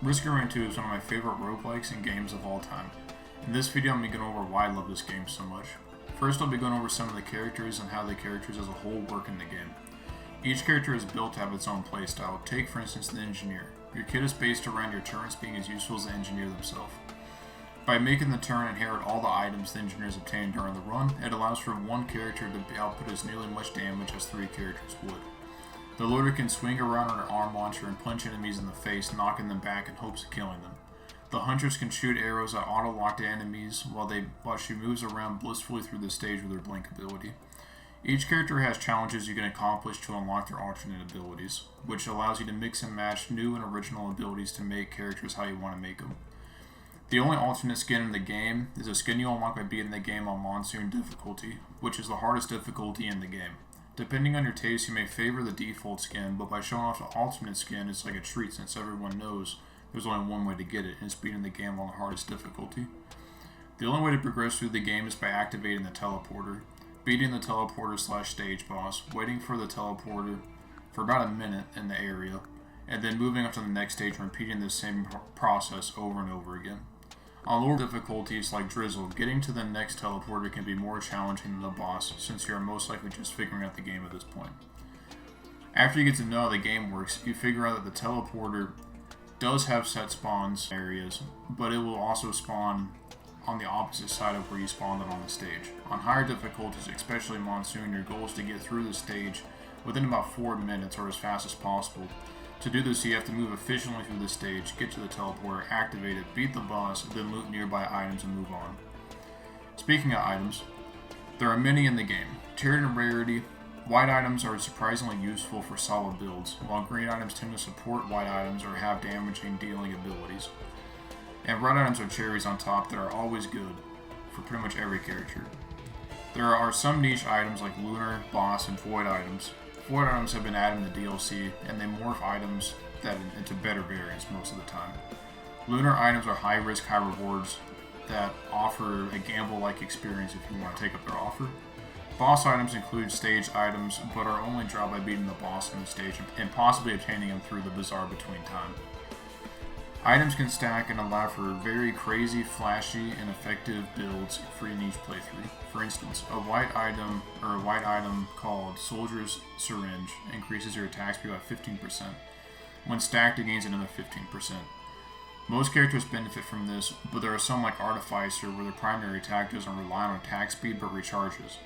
Risk of Rain 2 is one of my favorite roguelikes and games of all time. In this video, I'm going to go over why I love this game so much. First, I'll be going over some of the characters and how the characters as a whole work in the game. Each character is built to have its own playstyle. Take, for instance, the Engineer. Your kit is based around your turrets being as useful as the Engineer themselves. By making the turret inherit all the items the Engineers obtain during the run, it allows for one character to output as nearly much damage as 3 characters would. The Loader can swing around on her arm launcher and punch enemies in the face, knocking them back in hopes of killing them. The Huntress can shoot arrows that auto-lock to enemies while she moves around blissfully through the stage with her blink ability. Each character has challenges you can accomplish to unlock their alternate abilities, which allows you to mix and match new and original abilities to make characters how you want to make them. The only alternate skin in the game is a skin you unlock by beating the game on Monsoon difficulty, which is the hardest difficulty in the game. Depending on your taste, you may favor the default skin, but by showing off the alternate skin, it's like a treat since everyone knows there's only one way to get it, and it's beating the game on the hardest difficulty. The only way to progress through the game is by activating the teleporter, beating the teleporter / stage boss, waiting for the teleporter for about a minute in the area, and then moving up to the next stage and repeating the same process over and over again. On lower difficulties like Drizzle, getting to the next teleporter can be more challenging than the boss since you are most likely just figuring out the game at this point. After you get to know how the game works, you figure out that the teleporter does have set spawns areas, but it will also spawn on the opposite side of where you spawned it on the stage. On higher difficulties, especially Monsoon, your goal is to get through the stage within about 4 minutes or as fast as possible. To do this, you have to move efficiently through the stage, get to the teleporter, activate it, beat the boss, then loot nearby items and move on. Speaking of items, there are many in the game. Tiered in rarity, white items are surprisingly useful for solid builds, while green items tend to support white items or have damaging dealing abilities. And red items are cherries on top that are always good for pretty much every character. There are some niche items like lunar, boss, and void items. Void items have been added in the DLC, and they morph items into better variants most of the time. Lunar items are high risk, high rewards that offer a gamble-like experience if you want to take up their offer. Boss items include stage items, but are only dropped by beating the boss on the stage and possibly obtaining them through the bazaar between time. Items can stack and allow for very crazy, flashy, and effective builds for in each playthrough. For instance, a white item called Soldier's Syringe increases your attack speed by 15%. When stacked, it gains another 15%. Most characters benefit from this, but there are some like Artificer where their primary attack doesn't rely on attack speed but recharges,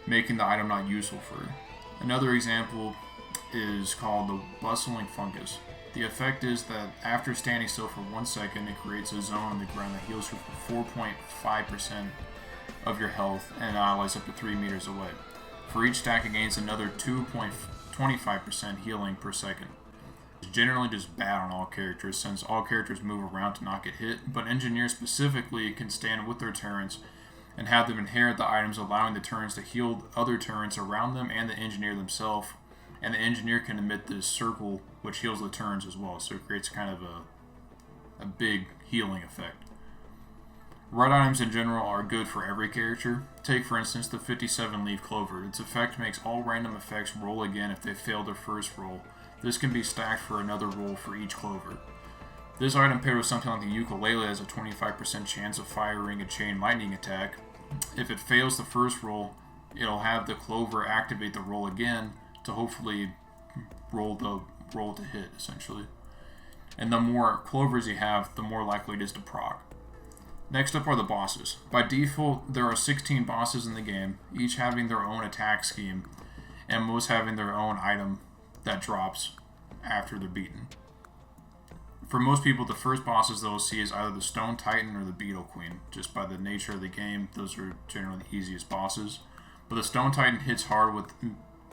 making the item not useful for her. Another example is called the Bustling Fungus. The effect is that after standing still for 1 second, it creates a zone on the ground that heals you for 4.5% of your health and allies up to 3 meters away. For each stack, it gains another 2.25% healing per second. It's generally just bad on all characters since all characters move around to not get hit, but Engineers specifically can stand with their turrets and have them inherit the items, allowing the turrets to heal other turrets around them and the Engineer themselves. And the Engineer can emit this circle which heals the turns as well, so it creates kind of a big healing effect. Red items in general are good for every character. Take for instance the 57 Leaf Clover. Its effect makes all random effects roll again if they fail their first roll. This can be stacked for another roll for each clover. This item paired with something like the Ukulele has a 25% chance of firing a chain lightning attack. If it fails the first roll, it'll have the clover activate the roll again to hopefully roll to hit, essentially. And the more clovers you have, the more likely it is to proc. Next up are the bosses. By default, there are 16 bosses in the game, each having their own attack scheme, and most having their own item that drops after they're beaten. For most people, the first bosses they'll see is either the Stone Titan or the Beetle Queen. Just by the nature of the game, those are generally the easiest bosses. But the Stone Titan hits hard with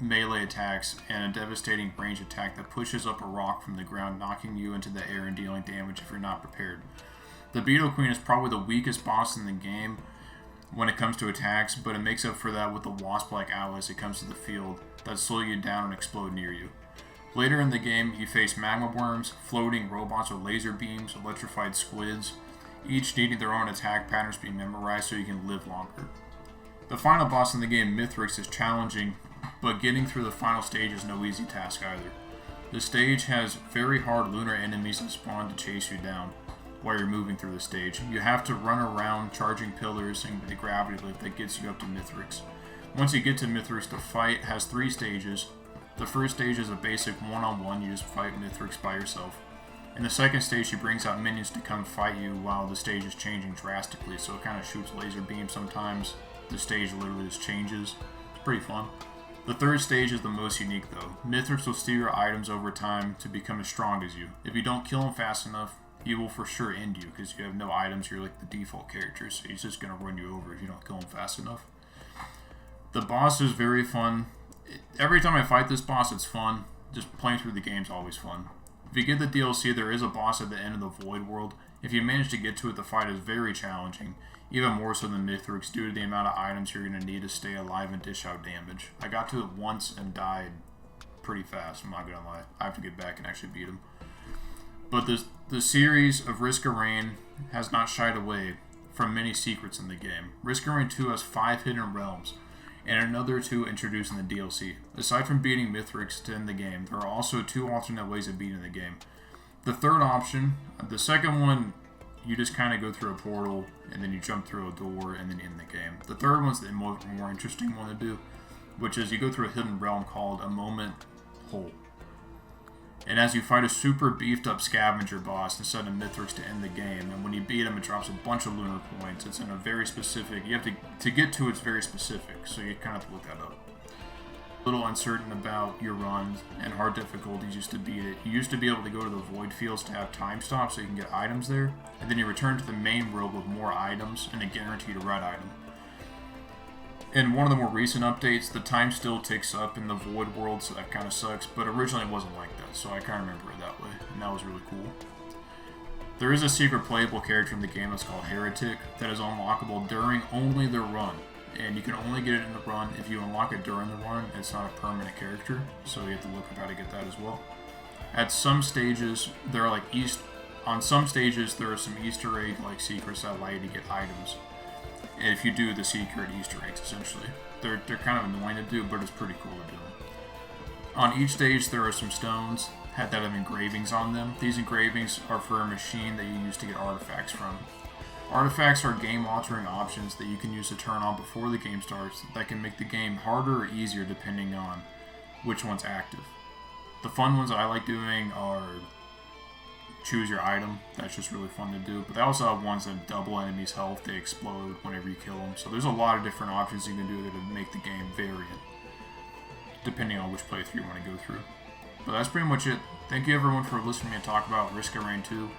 melee attacks and a devastating range attack that pushes up a rock from the ground, knocking you into the air and dealing damage if you're not prepared. The Beetle Queen is probably the weakest boss in the game when it comes to attacks, but it makes up for that with the wasp-like allies that comes to the field that slow you down and explode near you. Later in the game, you face magma worms, floating robots with laser beams, electrified squids, each needing their own attack patterns being memorized so you can live longer. The final boss in the game, Mithrix, is challenging, but getting through the final stage is no easy task either. The stage has very hard lunar enemies that spawn to chase you down while you're moving through the stage. You have to run around charging pillars and the gravity lift that gets you up to Mithrix. Once you get to Mithrix, the fight has 3 stages. The first stage is a basic one-on-one, you just fight Mithrix by yourself. In the second stage, she brings out minions to come fight you while the stage is changing drastically, so it kind of shoots laser beams sometimes. The stage literally just changes. It's pretty fun. The third stage is the most unique though. Mithrix will steal your items over time to become as strong as you. If you don't kill him fast enough, he will for sure end you because you have no items, you're like the default character, so he's just going to run you over if you don't kill him fast enough. The boss is very fun. Every time I fight this boss, it's fun. Just playing through the game is always fun. If you get the DLC, there is a boss at the end of the Void World. If you manage to get to it, the fight is very challenging, even more so than Mithrix due to the amount of items you're going to need to stay alive and dish out damage. I got to it once and died pretty fast, I'm not going to lie. I have to get back and actually beat him. But the series of Risk of Rain has not shied away from many secrets in the game. Risk of Rain 2 has 5 hidden realms, and another 2 introduced in the DLC. Aside from beating Mithrix to end the game, there are also 2 alternate ways of beating the game. The third option, the second one, you just kind of go through a portal, and then you jump through a door, and then end the game. The third one's the more interesting one to do, which is you go through a hidden realm called a Moment Hole. And as you fight a super beefed up scavenger boss instead of Mithrix to end the game, and when you beat him, it drops a bunch of lunar points. It's in a very specific, you have to get to it's very specific, so you kind of have to look that up. A little uncertain about your runs and hard difficulties used to beat it. You used to be able to go to the void fields to have time stops so you can get items there, and then you return to the main world with more items and a guaranteed red item. In one of the more recent updates, the time still ticks up in the Void World, so that kind of sucks, but originally it wasn't like that, so I kind of remember it that way, and that was really cool. There is a secret playable character in the game that's called Heretic that is unlockable during only the run, and you can only get it in the run. If you unlock it during the run, it's not a permanent character, so you have to look up how to get that as well. At some stages, there are on some stages there are some Easter egg like secrets that allow you to get items. And if you do the secret Easter eggs, essentially. They're kind of annoying to do, but it's pretty cool to do. On each stage, there are some stones that have engravings on them. These engravings are for a machine that you use to get artifacts from. Artifacts are game-altering options that you can use to turn on before the game starts that can make the game harder or easier depending on which one's active. The fun ones that I like doing are choose your item. That's just really fun to do. But they also have ones that double enemies' health. They explode whenever you kill them. So there's a lot of different options you can do that make the game variant, depending on which playthrough you want to go through. But that's pretty much it. Thank you everyone for listening to me talk about Risk of Rain 2.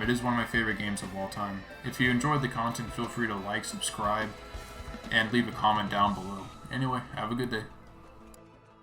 It is one of my favorite games of all time. If you enjoyed the content, feel free to like, subscribe, and leave a comment down below. Anyway, have a good day.